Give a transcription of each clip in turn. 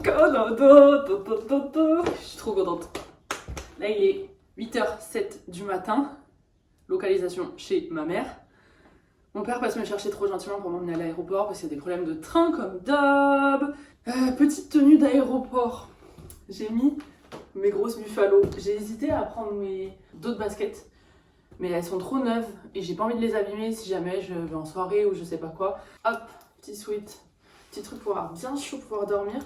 Canada, je suis trop contente. Là, il est 8h07 du matin. Localisation chez ma mère. Mon père passe me chercher trop gentiment pour m'emmener à l'aéroport parce qu'il y a des problèmes de train comme d'hab. Petite tenue d'aéroport. J'ai mis mes grosses buffalo. J'ai hésité à prendre mes d'autres baskets. Mais elles sont trop neuves et j'ai pas envie de les abîmer si jamais je vais en soirée ou je sais pas quoi. Hop, petit sweat. Petit truc pour avoir bien chaud pour pouvoir dormir.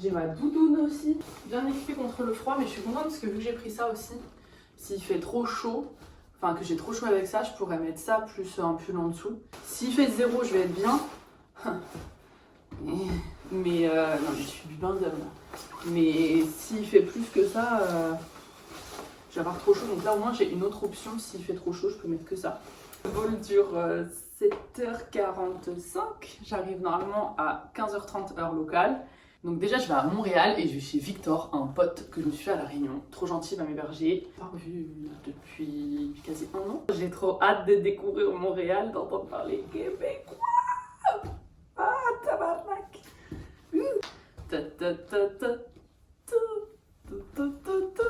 J'ai ma doudoune aussi. Bien équipée contre le froid mais je suis contente parce que vu que j'ai pris ça aussi, s'il fait trop chaud, enfin que j'ai trop chaud avec ça, je pourrais mettre ça plus un pull en dessous. S'il fait 0, je vais être bien. Mais non, je suis bien là. Mais s'il fait plus que ça, je vais avoir trop chaud. Donc là au moins j'ai une autre option. S'il fait trop chaud, je peux mettre que ça. Le vol dure 7h45. J'arrive normalement à 15h30 heure locale. Donc déjà je vais à Montréal et je vais chez Victor, un pote que je me suis fait à La Réunion. Trop gentil, il va m'héberger. Pas revu depuis quasi un an. J'ai trop hâte de découvrir Montréal, d'entendre parler québécois. Ah, tabarnak. Ta ta ta ta ta ta ta ta.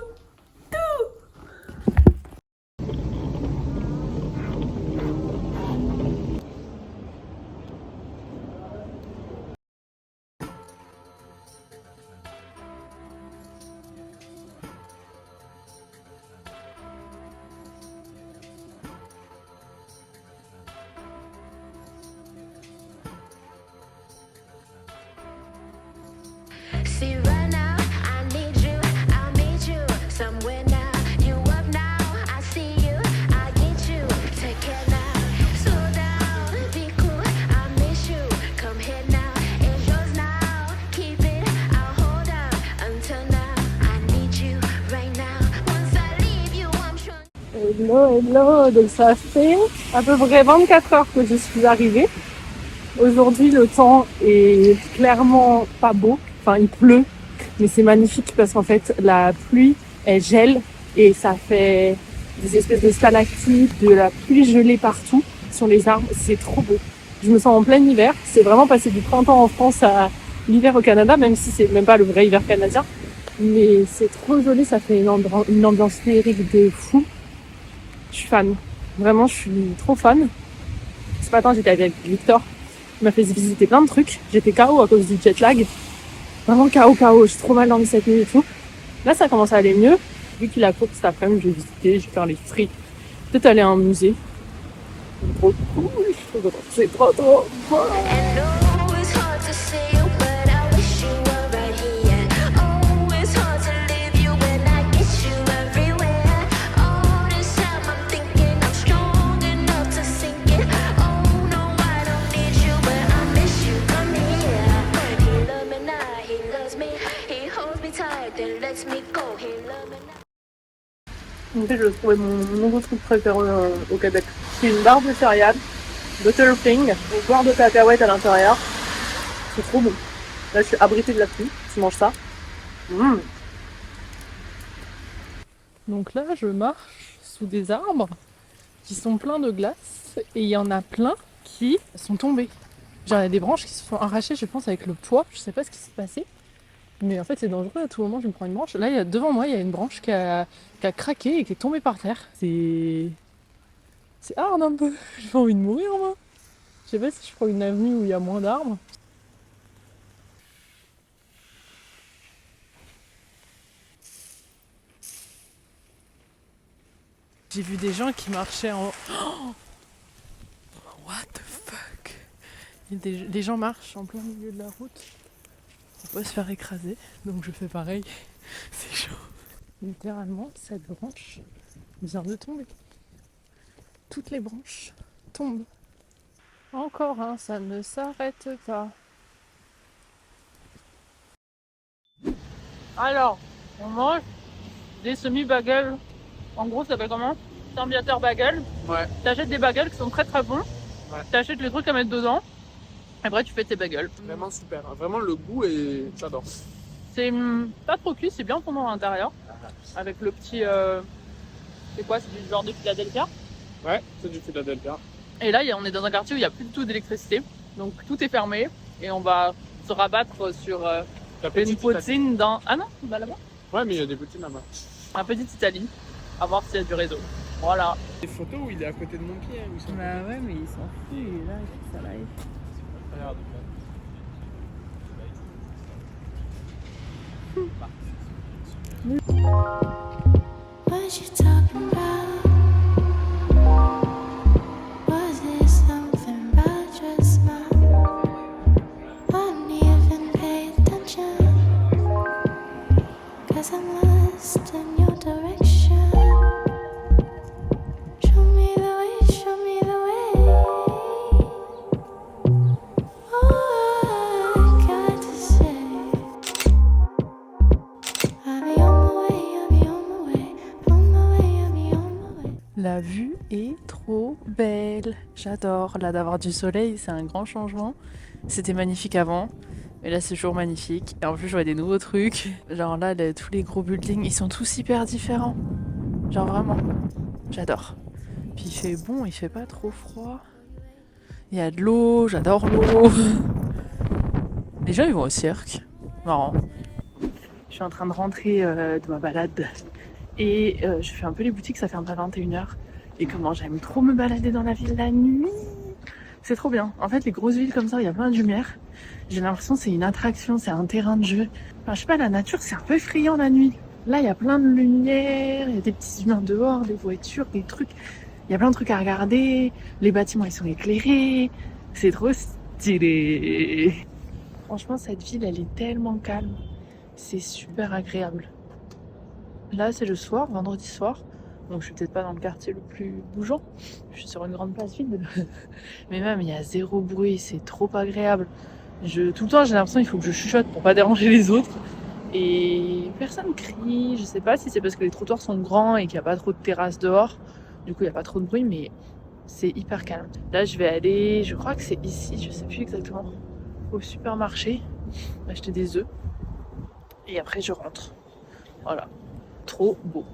See right now, I need you, I'll meet you somewhere now. You up now, I see you, I get you. Take care now, slow down, be cool, I miss you. Come here now, it's yours now. Keep it, I'll hold on until now. I need you right now. Once I leave you, I'm sure. Hello, donc ça fait à peu près 24 heures que je suis arrivée. Aujourd'hui, le temps est clairement pas beau. Enfin, il pleut, mais c'est magnifique parce qu'en fait, la pluie, elle gèle et ça fait des espèces de stalactites, de la pluie gelée partout sur les arbres. C'est trop beau. Je me sens en plein hiver. C'est vraiment passé du printemps en France à l'hiver au Canada, même si c'est même pas le vrai hiver canadien. Mais c'est trop joli, ça fait une ambiance féerique de fou. Je suis fan. Vraiment, je suis trop fan. Ce matin, j'étais avec Victor. Il m'a fait visiter plein de trucs. J'étais KO à cause du jet lag. Vraiment KO. J'ai trop mal dormi cette nuit et tout. Là, ça commence à aller mieux. Vu qu'il a cours cet après-midi, je vais visiter, je vais faire les frites. Peut-être aller à un musée. C'est trop cool. C'est trop bon. And no, it's hard to see you, but I wish you were right here. Oh, it's hard to leave you when I get you everywhere. All this time I'm thinking I'm strong enough to sink it. Oh no, I don't need you, but I miss you. Come here. He loves me now, he loves me. He holds me tight, then lets me go. He loves me now. En fait, je trouvais mon nouveau truc préféré au Québec. C'est une barre de céréales, Butter Thing, une boire de cacahuètes à l'intérieur. C'est trop bon. Là, je suis abritée de la pluie. Je mange ça. Donc là, je marche sous des arbres qui sont pleins de glace et il y en a plein qui sont tombés. Genre, il y a des branches qui se sont arrachées, je pense, avec le poids. Je sais pas ce qui s'est passé. Mais en fait, c'est dangereux. À tout moment, je me prends une branche. Là, devant moi, il y a une branche qui a craqué et qui est tombée par terre. C'est hard un peu. J'ai pas envie de mourir, moi. Je sais pas si je prends une avenue où il y a moins d'arbres. J'ai vu des gens qui marchaient en... Oh, what the fuck. Les gens marchent en plein milieu de la route. On peut se faire écraser, donc je fais pareil. C'est chaud. Littéralement, cette branche vient de tomber. Toutes les branches tombent. Encore un, ça ne s'arrête pas. Alors, on mange des semi-bagels. En gros, ça s'appelle comment? Sambiateur bagel. Ouais. T'achètes des bagels qui sont très très bons. Ouais. T'achètes les trucs à mettre dedans. Après, tu fais tes bagels. Vraiment super, vraiment le goût et j'adore. C'est pas trop cuit, c'est bien fondant à l'intérieur. Avec le petit... C'est quoi? C'est du genre de Philadelphia. Ouais, c'est du Philadelphia. Et là, on est dans un quartier où il n'y a plus du tout d'électricité. Donc tout est fermé. Et on va se rabattre sur La petite Italie. poutine dans... Ah non, bah là-bas. Ouais, mais il y a des poutines là-bas. Un petite Italie. À voir s'il y a du réseau. Voilà. Des photos où il est à côté de mon pied. Où ils sont... Bah ouais, mais il s'en fout, il est là, il fait sa live. Regarde. What you talking about? Was it something about your smile? I didn't even pay attention, 'cause I'm lost in your direction. Show me the way, show me the way. Oh, I got to say, I'll be on my way, I'll be on my way, on my way, I'll be on my way. La vue est trop belle. J'adore. Là, d'avoir du soleil, c'est un grand changement. C'était magnifique avant. Mais là, c'est toujours magnifique. Et en plus, je vois des nouveaux trucs. Genre là, tous les gros buildings, ils sont tous hyper différents. Genre vraiment. J'adore. Puis il fait bon, il fait pas trop froid. Il y a de l'eau, j'adore l'eau. Les gens, ils vont au cirque. Marrant. Je suis en train de rentrer de ma balade. Et je fais un peu les boutiques, ça ferme à 21h. Et comment j'aime trop me balader dans la ville la nuit. C'est trop bien. En fait, les grosses villes comme ça, il y a plein de lumière. J'ai l'impression que c'est une attraction, c'est un terrain de jeu. Enfin, je sais pas, la nature, c'est un peu effrayant la nuit. Là, il y a plein de lumière, il y a des petits humains dehors, des voitures, des trucs. Il y a plein de trucs à regarder. Les bâtiments, ils sont éclairés. C'est trop stylé. Franchement, cette ville, elle est tellement calme. C'est super agréable. Là, c'est le soir, vendredi soir. Donc, je suis peut-être pas dans le quartier le plus bougeant. Je suis sur une grande place vide. Mais même, il y a zéro bruit. C'est trop agréable. Tout le temps, j'ai l'impression qu'il faut que je chuchote pour pas déranger les autres. Et personne crie. Je sais pas si c'est parce que les trottoirs sont grands et qu'il n'y a pas trop de terrasses dehors. Du coup, il n'y a pas trop de bruit, mais c'est hyper calme. Là, je vais aller, je crois que c'est ici, je sais plus exactement, au supermarché, acheter des œufs. Et après, je rentre. Voilà. Trop beau.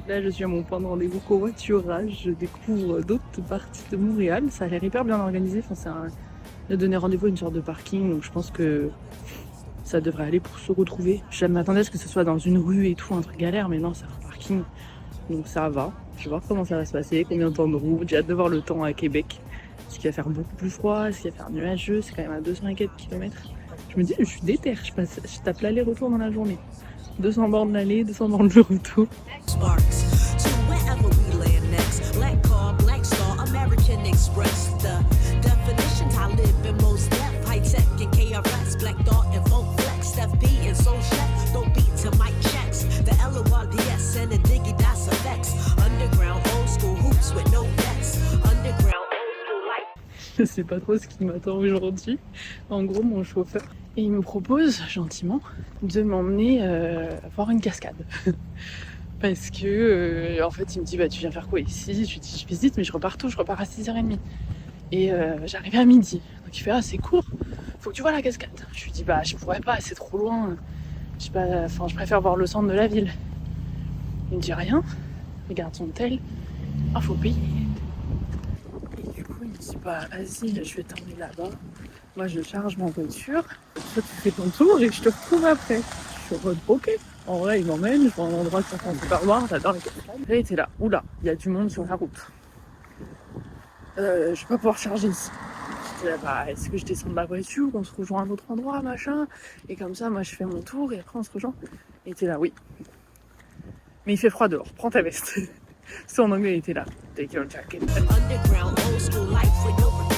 Là, je suis à mon point de rendez-vous covoiturage. Je découvre d'autres parties de Montréal. Ça a l'air hyper bien organisé. Enfin, on a donné rendez-vous à une sorte de parking, donc je pense que ça devrait aller pour se retrouver. Je m'attendais à ce que ce soit dans une rue et tout, un truc galère, mais non, c'est un parking. Donc ça va. Je vais voir comment ça va se passer, combien de temps de route. J'ai hâte de voir le temps à Québec. Est-ce qu'il va faire beaucoup plus froid? Est-ce qu'il va faire nuageux? C'est quand même à 200 et quelques kilomètres. Je me dis, je suis déter. Je tape l'aller-retour dans la journée. 200 bornes l'aller, 200 bornes le retour. Sparks to wherever we land next. Black car, black star, American Express. The definitions I live in most depth. High tech and KRS, Black Dot and Funk Flex. Steph B and Soul Chef, don't beat to mic checks. The LORDS and the Diggy Das effects. Underground, old school hoops with no nets. Underground, old school life. Je sais pas trop ce qui m'attend aujourd'hui. En gros, mon chauffeur, et il me propose gentiment de m'emmener voir une cascade. Parce que, en fait, il me dit, bah, tu viens faire quoi ici? Je lui dis, je visite, mais je repars tôt, je repars à 6h30. Et j'arrivais à midi. Donc il fait, ah, c'est court, faut que tu vois la cascade. Je lui dis, bah, je pourrais pas, c'est trop loin. Je sais pas, enfin, je préfère voir le centre de la ville. Il me dit rien, il regarde son tel, ah, faut payer. Et du coup, il me dit, bah, vas-y, je vais t'emmener là-bas. Moi, je charge ma voiture. Toi, tu fais ton tour et je te retrouve après. Je suis en mode, ok. En vrai, il m'emmène, je vois un endroit qui s'entend super loin, j'adore les cascades. Là, il était là. Oula, il y a du monde sur la route. Je vais pas pouvoir charger ici. Je dis, bah, est-ce que je descends de la voiture, on se rejoint à un autre endroit, machin. Et comme ça, moi, je fais mon tour et après, on se rejoint. Il était là, oui. Mais il fait froid dehors, prends ta veste. C'est en anglais, il était là. Take your jacket. Underground, old school life with no regrets.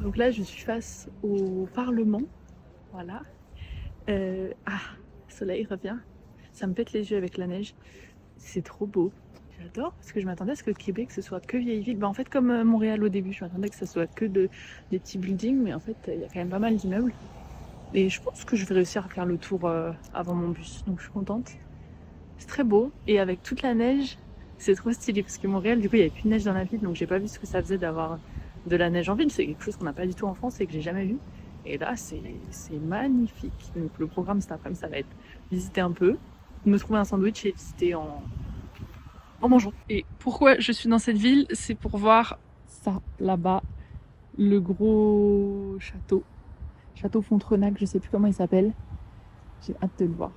Donc là, je suis face au Parlement. Voilà. Le soleil revient. Ça me pète les yeux avec la neige. C'est trop beau. J'adore parce que je m'attendais à ce que Québec ce soit que vieille ville. Bah, en fait, comme Montréal au début, je m'attendais que ce soit que des petits buildings, mais en fait, il y a quand même pas mal d'immeubles. Et je pense que je vais réussir à faire le tour avant mon bus, donc je suis contente. C'est très beau et avec toute la neige, c'est trop stylé parce que Montréal, du coup, il n'y avait plus de neige dans la ville, donc j'ai pas vu ce que ça faisait d'avoir de la neige en ville. C'est quelque chose qu'on n'a pas du tout en France et que j'ai jamais vu. Et là, c'est magnifique. Donc le programme cet après-midi, ça va être visiter un peu, me trouver un sandwich et visiter en mangeant. Et pourquoi je suis dans cette ville, c'est pour voir ça là-bas, le gros château. Château Fontrenac, je sais plus comment il s'appelle. J'ai hâte de le voir.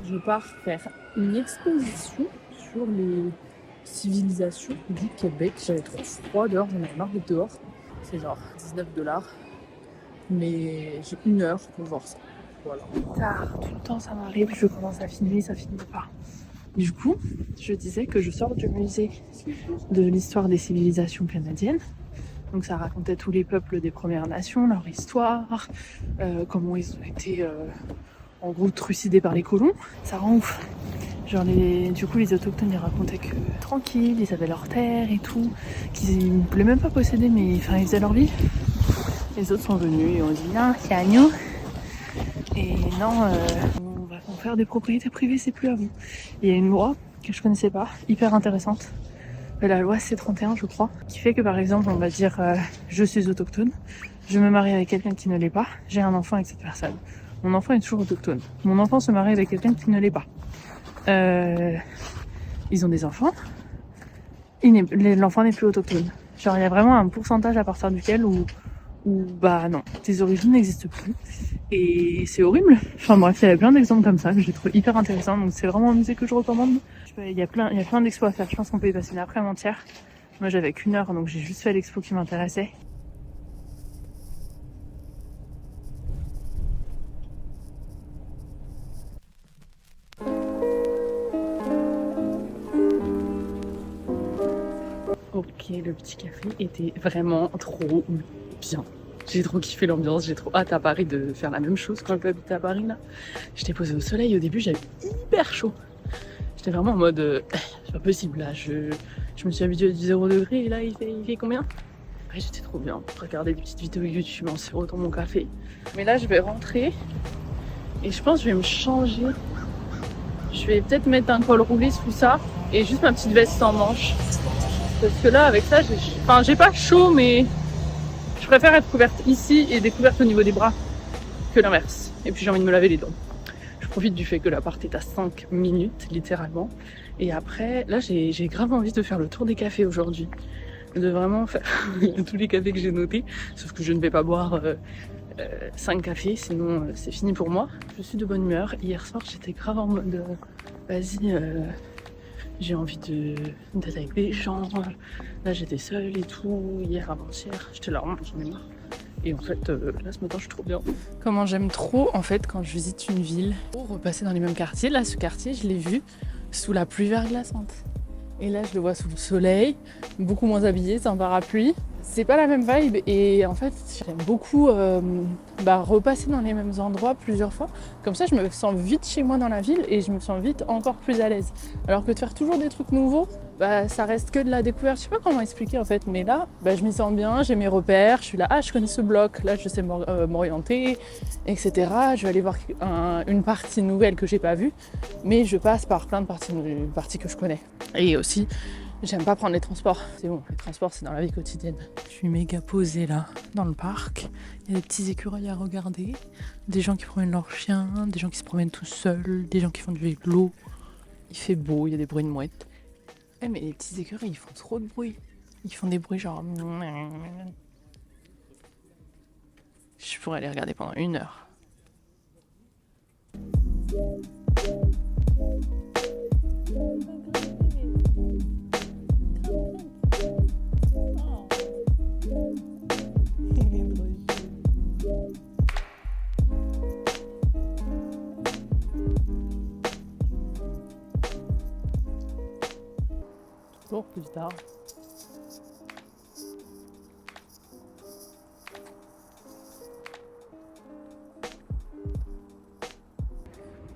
Je pars faire une exposition sur les civilisations du Québec. J'avais trop froid dehors, j'en avais marre d'être dehors. C'est genre $19. Mais j'ai 1 heure pour voir ça. Voilà. Tard, tout le temps ça m'arrive, je commence à filmer, ça finit pas. Du coup, je disais que je sors du musée de l'histoire des civilisations canadiennes. Donc ça racontait tous les peuples des Premières Nations, leur histoire, comment ils ont été en gros trucidés par les colons. Ça rend ouf. Genre du coup les autochtones ils racontaient que tranquilles, ils avaient leur terre et tout, qu'ils ne voulaient même pas posséder mais enfin ils faisaient leur vie. Les autres sont venus et ont dit non c'est à nous. Et non on va faire des propriétés privées, c'est plus à vous. Il y a une loi que je connaissais pas, hyper intéressante. La loi C31 je crois, qui fait que par exemple on va dire je suis autochtone, je me marie avec quelqu'un qui ne l'est pas, j'ai un enfant avec cette personne. Mon enfant est toujours autochtone. Mon enfant se marie avec quelqu'un qui ne l'est pas. Ils ont des enfants. L'enfant n'est plus autochtone. Genre il y a vraiment un pourcentage à partir duquel où bah non, tes origines n'existent plus. Et c'est horrible. Enfin bref, il y a plein d'exemples comme ça que j'ai trouvé hyper intéressant. Donc c'est vraiment un musée que je recommande. Il y a plein d'expos à faire. Je pense qu'on peut y passer une après-midi entière. Moi j'avais qu'1 heure donc j'ai juste fait l'expo qui m'intéressait. Ok, le petit café était vraiment trop bien. J'ai trop kiffé l'ambiance, j'ai trop hâte à Paris de faire la même chose quand je vais habiter à Paris là. J'étais posée au soleil, au début j'avais hyper chaud. J'étais vraiment en mode c'est pas possible là, je me suis habituée à du 0 degré et là il fait combien? Après j'étais trop bien, regarder des petites vidéos YouTube en sirotant mon café. Mais là je vais rentrer et je pense que je vais me changer. Je vais peut-être mettre un col roulé sous ça et juste ma petite veste sans manches. Parce que là, avec ça, j'ai pas chaud, mais je préfère être couverte ici et découverte au niveau des bras que l'inverse. Et puis j'ai envie de me laver les dents. Je profite du fait que l'appart est à 5 minutes, littéralement. Et après, là, j'ai grave envie de faire le tour des cafés aujourd'hui. De vraiment faire tous les cafés que j'ai notés. Sauf que je ne vais pas boire 5 cafés, sinon c'est fini pour moi. Je suis de bonne humeur. Hier soir, j'étais grave en mode vas-y... j'ai envie d'être avec des gens. Là, j'étais seule et tout. Hier, avant-hier, j'étais là, j'en ai marre. Et en fait, là, ce matin, je suis trop bien. Comment j'aime trop, en fait, quand je visite une ville, pour repasser dans les mêmes quartiers. Là, ce quartier, je l'ai vu sous la pluie verglaçante. Et là, je le vois sous le soleil, beaucoup moins habillé, c'est un parapluie. C'est pas la même vibe et en fait, j'aime beaucoup repasser dans les mêmes endroits plusieurs fois. Comme ça, je me sens vite chez moi dans la ville et je me sens vite encore plus à l'aise. Alors que de faire toujours des trucs nouveaux, ça reste que de la découverte. Je sais pas comment expliquer en fait, mais là, je m'y sens bien, j'ai mes repères, je suis là, je connais ce bloc, là je sais m'orienter, etc. Je vais aller voir une partie nouvelle que j'ai pas vue, mais je passe par plein de parties que je connais. Et aussi, j'aime pas prendre les transports. C'est bon, les transports c'est dans la vie quotidienne. Je suis méga posée là, dans le parc. Il y a des petits écureuils à regarder, des gens qui promènent leurs chiens, des gens qui se promènent tout seuls, des gens qui font du vélo. Il fait beau, il y a des bruits de mouettes. Mais les petits écureuils ils font trop de bruit. Ils font des bruits genre... Je pourrais les regarder pendant 1 heure. ça.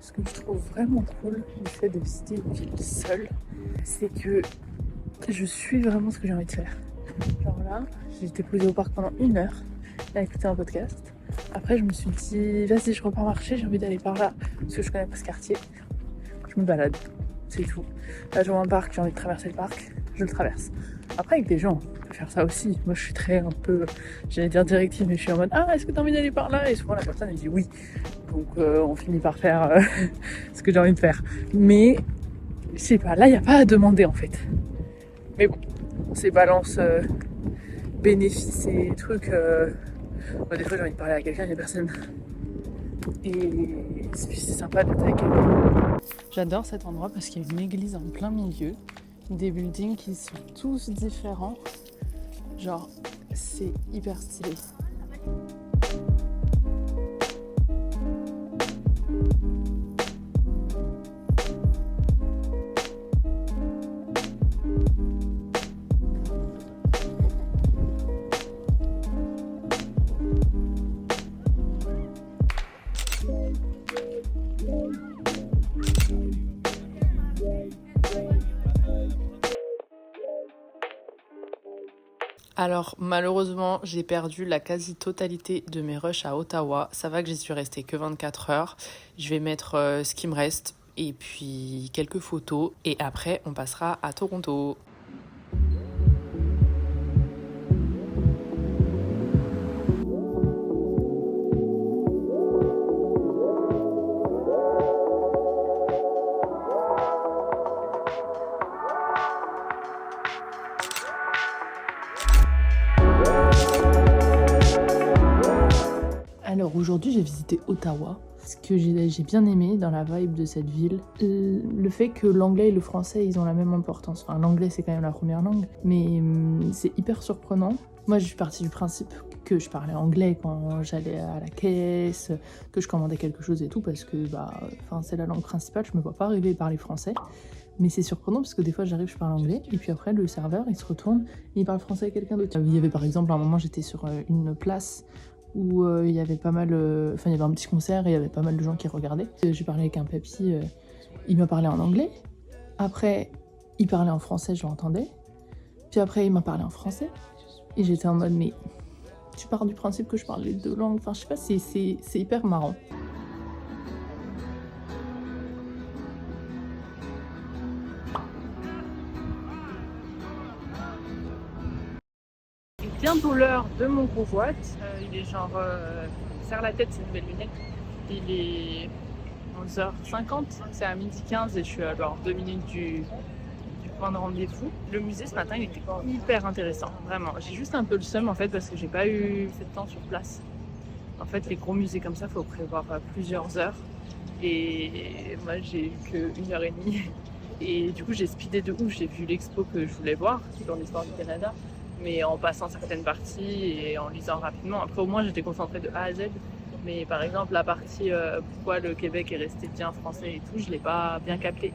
Ce que je trouve vraiment cool du fait de visiter une ville seule, c'est que je suis vraiment ce que j'ai envie de faire. Genre là, j'ai été posée au parc pendant 1 heure à écouter un podcast. Après, je me suis dit, vas-y, je repars marcher, j'ai envie d'aller par là, parce que je connais pas ce quartier. Je me balade, c'est tout. Là, je vois un parc, j'ai envie de traverser le parc, je le traverse. Après, avec des gens, on peut faire ça aussi. Moi, je suis très un peu, j'allais dire directive, mais je suis en mode, ah, est-ce que t'as envie d'aller par là? Et souvent, la personne, elle dit oui. Donc, on finit par faire ce que j'ai envie de faire. Mais, je sais pas, là, il n'y a pas à demander, en fait. Mais bon, c'est balance bénéfices et trucs. Moi, des fois, j'ai envie de parler à quelqu'un, il n'y a personne. Et c'est sympa d'être avec quelqu'un. J'adore cet endroit parce qu'il y a une église en plein milieu, des buildings qui sont tous différents. Genre, c'est hyper stylé. Alors malheureusement j'ai perdu la quasi-totalité de mes rushs à Ottawa. Ça va que j'y suis restée que 24 heures. Je vais mettre ce qui me reste et puis quelques photos et après on passera à Toronto. Alors aujourd'hui j'ai visité Ottawa. Ce que j'ai bien aimé dans la vibe de cette ville, le fait que l'anglais et le français ils ont la même importance. Enfin l'anglais c'est quand même la première langue, mais c'est hyper surprenant. Moi je suis partie du principe que je parlais anglais quand j'allais à la caisse, que je commandais quelque chose et tout parce que c'est la langue principale, je me vois pas arriver à parler français. Mais c'est surprenant parce que des fois j'arrive, je parle anglais et puis après le serveur il se retourne et il parle français avec quelqu'un d'autre. Il y avait par exemple un moment j'étais sur une place où il y avait pas mal, il y avait un petit concert et il y avait pas mal de gens qui regardaient. J'ai parlé avec un papy, il m'a parlé en anglais. Après, il parlait en français, je l'entendais. Puis après, il m'a parlé en français. Et j'étais en mode, mais tu pars du principe que je parle les 2 langues. Enfin, je sais pas, c'est hyper marrant. Bientôt l'heure de mon convoi. Il est genre, serre la tête, ces nouvelles lunettes. Il est 11h50, c'est à 12h15 et je suis à genre 2 minutes du point de rendez-vous. Le musée ce matin il était hyper intéressant, vraiment. J'ai juste un peu le seum en fait parce que j'ai pas eu assez de temps sur place. En fait les gros musées comme ça, il faut prévoir plusieurs heures et moi j'ai eu que 1h30 et du coup j'ai speedé de ouf, j'ai vu l'expo que je voulais voir sur l'histoire du Canada. Mais en passant certaines parties et en lisant rapidement. Après, au moins, j'étais concentrée de A à Z. Mais par exemple, la partie pourquoi le Québec est resté bien français et tout, je ne l'ai pas bien capté.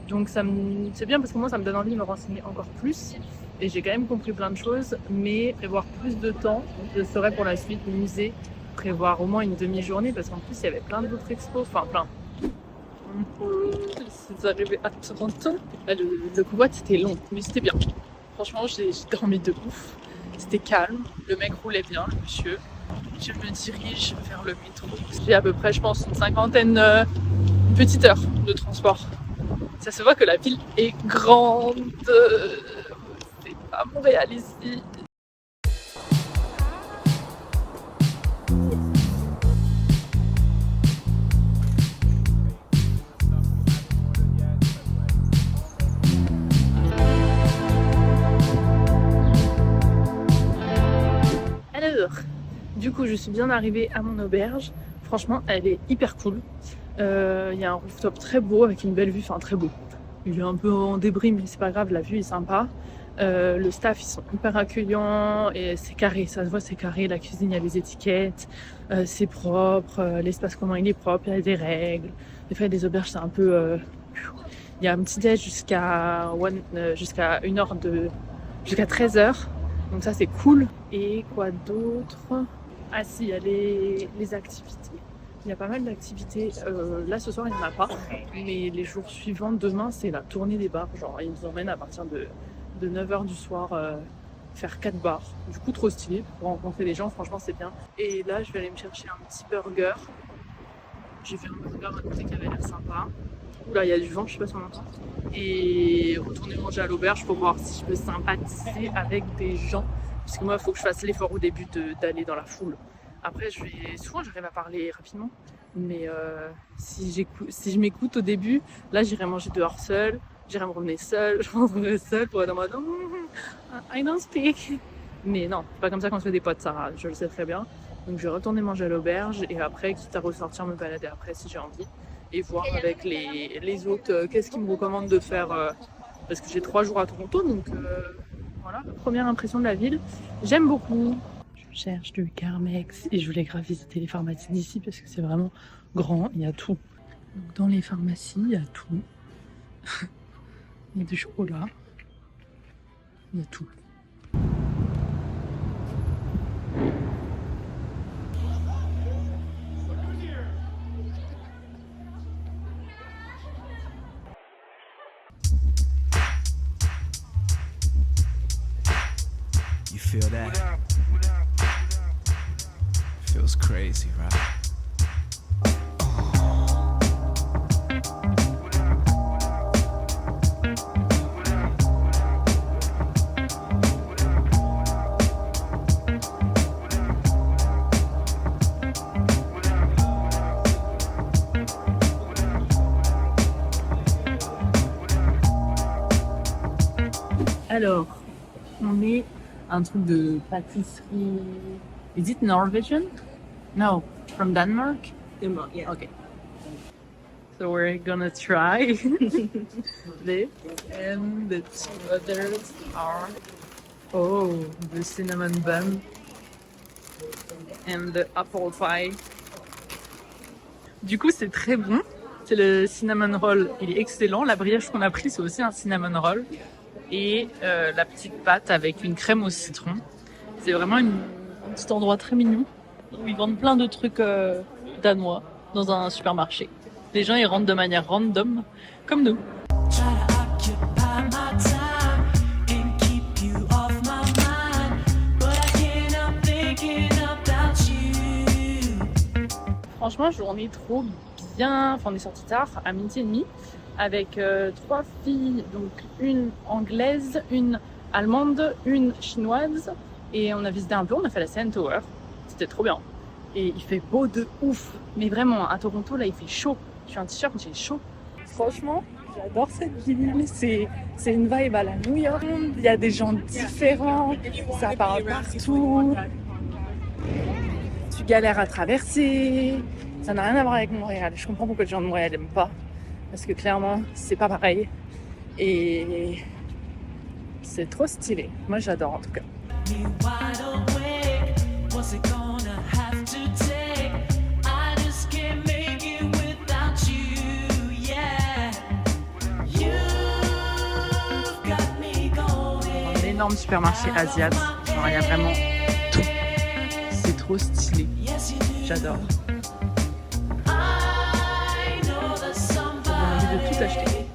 Donc, c'est bien parce que moi, ça me donne envie de me renseigner encore plus. Et j'ai quand même compris plein de choses. Mais prévoir plus de temps, je serais pour la suite musée, prévoir au moins une demi-journée. Parce qu'en plus, il y avait plein d'autres expos. Enfin, plein. C'est arrivé à Toronto. Le convoi, c'était long, mais c'était bien. Franchement, j'ai dormi de ouf. C'était calme. Le mec roulait bien, le monsieur. Je me dirige vers le métro. J'ai à peu près, je pense, une petite heure de transport. Ça se voit que la ville est grande. C'est pas Montréal ici. Du coup, je suis bien arrivée à mon auberge. Franchement, elle est hyper cool. Il y a un rooftop très beau avec une belle vue, enfin très beau. Il est un peu en débris, mais c'est pas grave, la vue est sympa. Le staff, ils sont hyper accueillants et c'est carré, ça se voit, c'est carré. La cuisine, il y a les étiquettes, c'est propre. L'espace commun, il est propre, il y a des règles. Des fois, il y a des auberges, c'est un peu Il y a un petit déj jusqu'à 1h jusqu'à 13h. Donc ça c'est cool. Et quoi d'autre? Ah si, il y a les activités. Il y a pas mal d'activités. Là ce soir il n'y en a pas. Mais les jours suivants, demain c'est la tournée des bars. Genre ils nous emmènent à partir de 9h du soir faire 4 bars. Du coup trop stylé pour rencontrer des gens, franchement c'est bien. Et là je vais aller me chercher un petit burger. J'ai fait un burger à côté qui avait l'air sympa. Oula, il y a du vent, je sais pas si on entend. Et retourner manger à l'auberge pour voir si je peux sympathiser avec des gens. Parce que moi, il faut que je fasse l'effort au début d'aller dans la foule. Après, souvent, j'arrive à parler rapidement. Mais si je m'écoute au début, là, j'irai manger dehors seule. J'irai me promener seule. Je rentrerai seule pour être en mode I don't speak. Mais non, c'est pas comme ça qu'on se fait des potes, Sarah. Je le sais très bien. Donc, je vais retourner manger à l'auberge. Et après, quitte à ressortir, me balader après si j'ai envie. Et voir avec les autres qu'est-ce qu'ils me recommandent de faire parce que j'ai 3 jours à Toronto, donc voilà, première impression de la ville, j'aime beaucoup. Je cherche du Carmex et je voulais grave visiter les pharmacies d'ici parce que c'est vraiment grand, il y a tout. Donc dans les pharmacies, il y a tout. Il y a du chocolat, il y a tout. You feel that? Feels crazy, right? Alors, on est un truc de pâtisserie. Is it Norwegian? No, from Denmark? Denmark, yeah. Okay. So we're gonna try this, and the two others are the cinnamon bun and the apple pie. Du coup, c'est très bon. C'est le cinnamon roll, il est excellent. La brioche qu'on a pris, c'est aussi un cinnamon roll. Et la petite pâte avec une crème au citron. C'est vraiment un petit endroit très mignon où ils vendent plein de trucs danois dans un supermarché. Les gens ils rentrent de manière random comme nous. Try to occupy my time and keep you off my mind, but I can't help thinking about you. Franchement, journée trop bien. Enfin, on est sorti tard, à 12h30, avec 3 filles, donc une anglaise, une allemande, une chinoise. Et on a visité un peu, on a fait la CN Tower. C'était trop bien. Et il fait beau de ouf. Mais vraiment, à Toronto, là, il fait chaud. Je suis en t-shirt, j'ai chaud. Franchement, j'adore cette ville. C'est une vibe à la New York. Il y a des gens différents. Ça parle partout. Tu galères à traverser. Ça n'a rien à voir avec Montréal. Je comprends pourquoi les gens de Montréal n'aiment pas. Parce que clairement, c'est pas pareil. Et c'est trop stylé. Moi, j'adore en tout cas. Me wide awake, what's it gonna have to take? I just can't make it without you, yeah. You've got me going. Un énorme supermarché asiat. Genre, il y a vraiment tout. C'est trop stylé. Yes, you do. J'adore. I know that J'ai envie de tout somebody. acheter.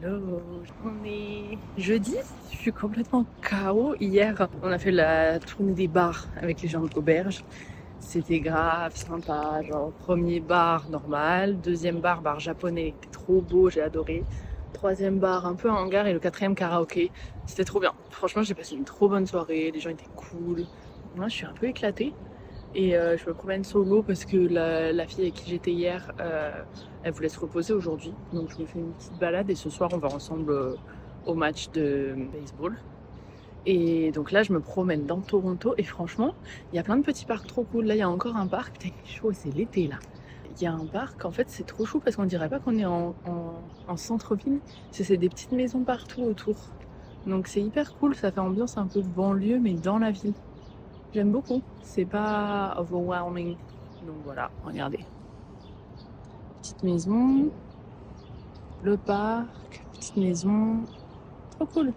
Hello, on est jeudi, je suis complètement KO. Hier, on a fait la tournée des bars avec les gens de l'auberge. C'était grave sympa, genre premier bar normal, deuxième bar japonais, c'était trop beau, j'ai adoré. Troisième bar un peu un hangar et le quatrième karaoké, c'était trop bien. Franchement, j'ai passé une trop bonne soirée, les gens étaient cool. Moi, je suis un peu éclatée et je me promène solo parce que la fille avec qui j'étais hier, elle voulait se reposer aujourd'hui. Donc je me fais une petite balade et ce soir, on va ensemble au match de baseball. Et donc là, je me promène dans Toronto et franchement, il y a plein de petits parcs trop cool. Là, il y a encore un parc, putain, il est chaud, c'est l'été là. il y a un parc, en fait c'est trop chou parce qu'on dirait pas qu'on est en centre-ville, c'est des petites maisons partout autour. Donc c'est hyper cool, ça fait ambiance un peu banlieue mais dans la ville. J'aime beaucoup, c'est pas overwhelming. Donc voilà, regardez. Petite maison, le parc, petite maison, trop cool.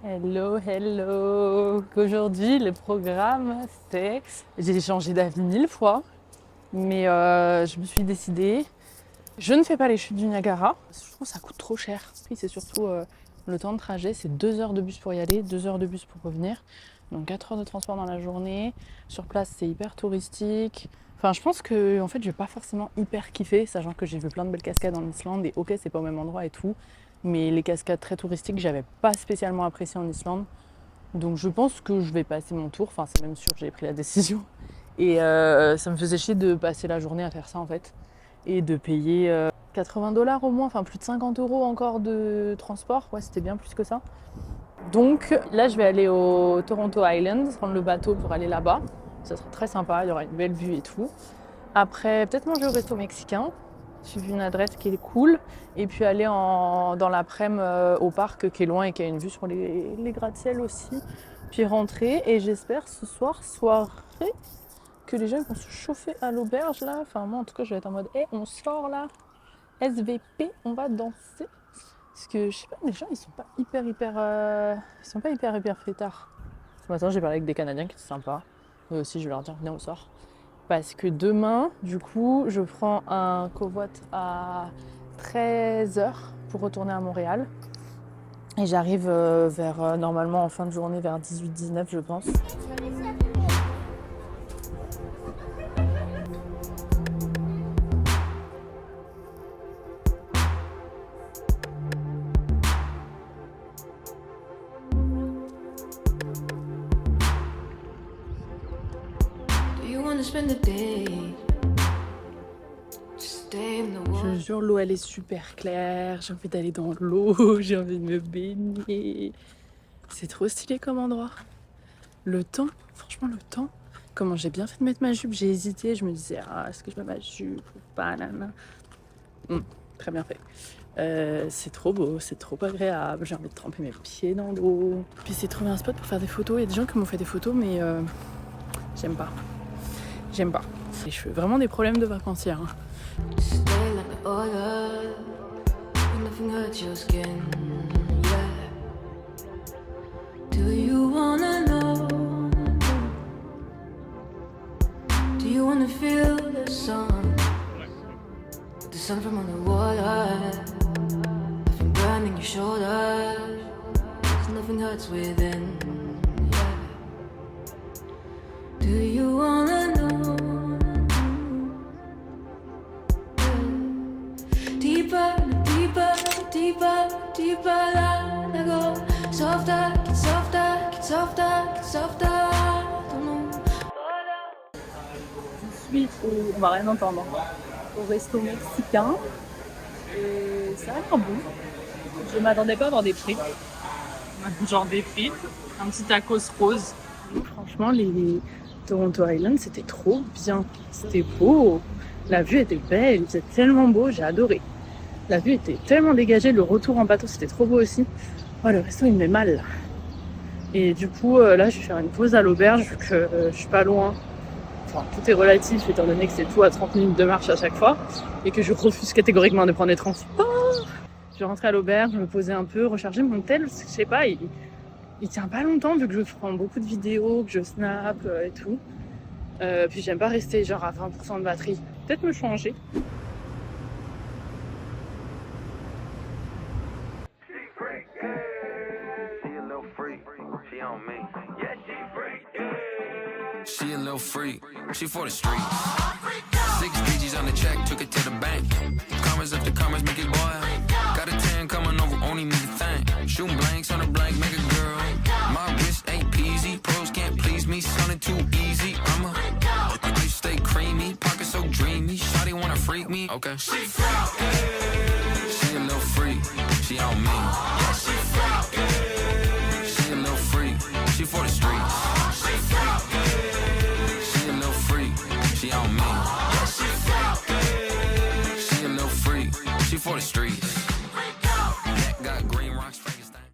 Hello, hello. Aujourd'hui, le programme, c'est... J'ai changé d'avis 1000 fois, mais je me suis décidée. Je ne fais pas les chutes du Niagara. Je trouve que ça coûte trop cher. C'est surtout le temps de trajet, c'est 2 heures de bus pour y aller, 2 heures de bus pour revenir. Donc 4 heures de transport dans la journée. Sur place, c'est hyper touristique. Enfin, je pense que en fait, je vais pas forcément hyper kiffer, sachant que j'ai vu plein de belles cascades en Islande et ok, c'est pas au même endroit et tout. Mais les cascades très touristiques, j'avais pas spécialement apprécié en Islande. Donc je pense que je vais passer mon tour. Enfin, c'est même sûr, j'ai pris la décision. Et ça me faisait chier de passer la journée à faire ça en fait. Et de payer $80 au moins, enfin plus de 50 € encore de transport. Ouais, c'était bien plus que ça. Donc là, je vais aller au Toronto Island, prendre le bateau pour aller là-bas. Ça sera très sympa, il y aura une belle vue et tout. Après, peut-être manger au resto mexicain. J'ai vu une adresse qui est cool. Et puis aller dans l'après-midi au parc qui est loin et qui a une vue sur les gratte-ciel aussi. Puis rentrer et j'espère ce soir, soirée, que les gens vont se chauffer à l'auberge là. Enfin moi en tout cas je vais être en mode hey, on sort là, SVP, on va danser. Parce que je sais pas, les gens ils sont pas hyper fêtards. Ce matin j'ai parlé avec des Canadiens qui étaient sympas. Eux aussi je vais leur dire venez on sort. Parce que demain, du coup, je prends un covoit à 13h pour retourner à Montréal. Et j'arrive normalement en fin de journée, vers 18-19 je pense. Je jure, l'eau elle est super claire, j'ai envie d'aller dans l'eau, j'ai envie de me baigner. C'est trop stylé comme endroit. Le temps, franchement le temps. Comment j'ai bien fait de mettre ma jupe, j'ai hésité, je me disais est-ce que je mets ma jupe ou pas, nanana. Très bien fait. C'est trop beau, c'est trop agréable, j'ai envie de tremper mes pieds dans l'eau. Puis c'est trouver un spot pour faire des photos, il y a des gens qui m'ont fait des photos mais j'aime pas. J'aime pas. Les cheveux, vraiment des problèmes de vacancière. Hein. On va rien entendre. Au resto mexicain. Et ça a l'air bon. Je m'attendais pas à avoir des frites. Genre des frites. Un petit tacos rose. Franchement, les Toronto Island, c'était trop bien. C'était beau. La vue était belle. C'était tellement beau. J'ai adoré. La vue était tellement dégagée, le retour en bateau c'était trop beau aussi. Oh, le resto il me met mal là. Et du coup là je vais faire une pause à l'auberge vu que je suis pas loin. Enfin tout est relatif étant donné que c'est tout à 30 minutes de marche à chaque fois et que je refuse catégoriquement de prendre les transports. Je vais rentrer à l'auberge, me poser un peu, recharger mon tel, parce que je sais pas, il tient pas longtemps vu que je prends beaucoup de vidéos, que je snap et tout. Puis j'aime pas rester genre à 20% de batterie. Peut-être me changer. She a little freak, she for the streets. 6 digits on the check, took it to the bank. Commas after commas, make it boil. Got a 10 coming over, only me to thank. Shooting blanks on a blank, make a girl. My wrist ain't peasy, pros can't please me, sounding too easy. I stay creamy, pocket so dreamy. Shawty wanna freak me, okay. She a little freak, she on me. Yeah, she a little freak, she for the streets. She a little freak, she on me. Yeah, she a little freak, she for the streets.